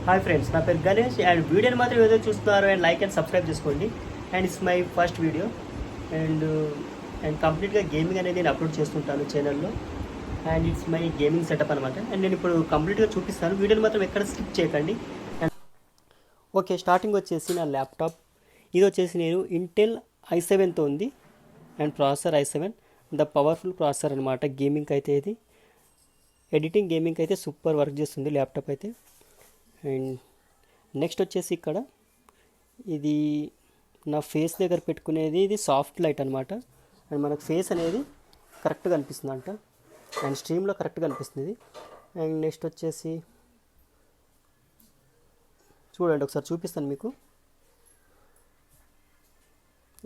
Hi friends, నా పేరు Ganesh and వీడియోని మాత్రం ఏదో చూస్తున్నారు అండ్ లైక్ అండ్ సబ్స్క్రైబ్ చేసుకోండి. And it's my first video and and కంప్లీట్గా గేమింగ్ అనేది నేను అప్లోడ్ చేస్తుంటాను ఛానల్లో. And it's my gaming setup అనమాట. అండ్ నేను ఇప్పుడు కంప్లీట్గా చూపిస్తాను, వీడియోని మాత్రం ఎక్కడ స్కిప్ చేయకండి. అండ్ ఓకే, స్టార్టింగ్ వచ్చేసి నా ల్యాప్టాప్ ఇది వచ్చేసి నేను ఇంటెల్ i7తో ఉంది and processor i7 the powerful processor అనమాట. గేమింగ్కి అయితే ఇది ఎడిటింగ్ గేమింగ్కి అయితే సూపర్ వర్క్ చేస్తుంది ల్యాప్టాప్ అయితే. అండ్ నెక్స్ట్ వచ్చేసి ఇక్కడ ఇది నా ఫేస్ దగ్గర పెట్టుకునేది, ఇది సాఫ్ట్ లైట్ అనమాట. అండ్ మనకు ఫేస్ అనేది కరెక్ట్గా అనిపిస్తుంది అంట, అండ్ స్ట్రీమ్లో కరెక్ట్గా అనిపిస్తుంది. అండ్ నెక్స్ట్ వచ్చేసి చూడండి, ఒకసారి చూపిస్తాను మీకు.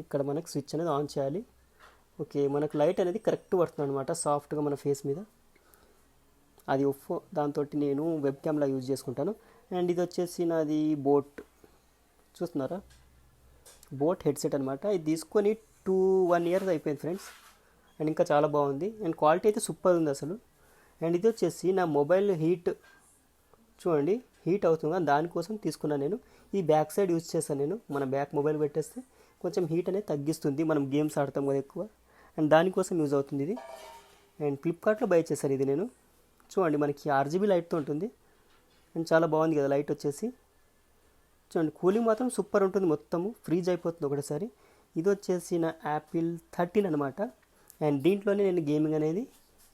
ఇక్కడ మనకు స్విచ్ అనేది ఆన్ చేయాలి. ఓకే, మనకు లైట్ అనేది కరెక్ట్ పడుతుంది అనమాట సాఫ్ట్గా మన ఫేస్ మీద. అది ఒప్పో, దాంతో నేను వెబ్ క్యామ్లా యూజ్ చేసుకుంటాను. అండ్ ఇది వచ్చేసి నాది బోట్, చూస్తున్నారా, బోట్ హెడ్సెట్ అనమాట. ఇది తీసుకొని 1 years అయిపోయింది ఫ్రెండ్స్. అండ్ ఇంకా చాలా బాగుంది అండ్ క్వాలిటీ అయితే సూపర్ ఉంది అసలు. అండ్ ఇది వచ్చేసి నా మొబైల్ హీట్, చూడండి హీట్ అవుతుంది, దానికోసం తీసుకున్నాను నేను. ఈ బ్యాక్ సైడ్ యూజ్ చేస్తాను నేను. మన బ్యాక్ మొబైల్ పెట్టేస్తే కొంచెం హీట్ అనేది తగ్గిస్తుంది, మనం గేమ్స్ ఆడతాం కదా ఎక్కువ, అండ్ దానికోసం యూజ్ అవుతుంది ఇది. అండ్ ఫ్లిప్కార్ట్లో బై చేశాను ఇది నేను. చూడండి, మనకి RGB లైట్తో ఉంటుంది అండ్ చాలా బాగుంది కదా లైట్ వచ్చేసి. చూడండి, కూలింగ్ మాత్రం సూపర్ ఉంటుంది, మొత్తము ఫ్రీజ్ అయిపోతుంది ఒకటేసారి. ఇది వచ్చేసి నా యాపిల్ 13 అనమాట. అండ్ దీంట్లోనే నేను గేమింగ్ అనేది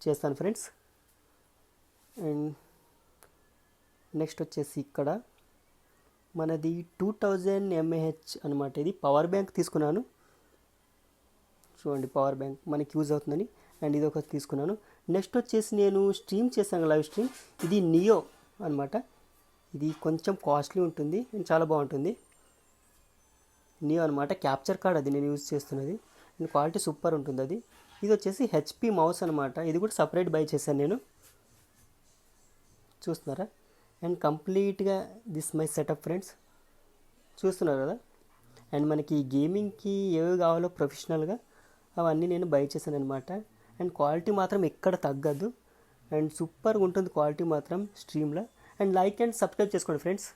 చేస్తాను ఫ్రెండ్స్. అండ్ నెక్స్ట్ వచ్చేసి ఇక్కడ మనది 2000 mAh అనమాట. ఇది పవర్ బ్యాంక్ తీసుకున్నాను, చూడండి పవర్ బ్యాంక్ మనకి యూజ్ అవుతుందని. అండ్ ఇది ఒకటి తీసుకున్నాను. నెక్స్ట్ వచ్చేసి నేను స్ట్రీమ్ చేశాను, లైవ్ స్ట్రీమ్. ఇది నియో అనమాట. ఇది కొంచెం కాస్ట్లీ ఉంటుంది అండ్ చాలా బాగుంటుంది. నియో అనమాట, క్యాప్చర్ కార్డ్ అది నేను యూజ్ చేస్తున్నది అండ్ క్వాలిటీ సూపర్ ఉంటుంది అది. ఇది వచ్చేసి HP మౌస్ అనమాట. ఇది కూడా సపరేట్ బై చేశాను నేను, చూస్తున్నారా. అండ్ కంప్లీట్గా దిస్ మై సెటప్ ఫ్రెండ్స్, చూస్తున్నారు కదా. అండ్ మనకి గేమింగ్కి ఏవి కావాలో ప్రొఫెషనల్గా అవన్నీ నేను బై చేశాను అనమాట. అండ్ క్వాలిటీ మాత్రం ఎక్కడ తగ్గదు అండ్ సూపర్గా ఉంటుంది క్వాలిటీ మాత్రం స్ట్రీమ్లో. అండ్ లైక్ అండ్ సబ్స్క్రైబ్ చేసుకోండి ఫ్రెండ్స్.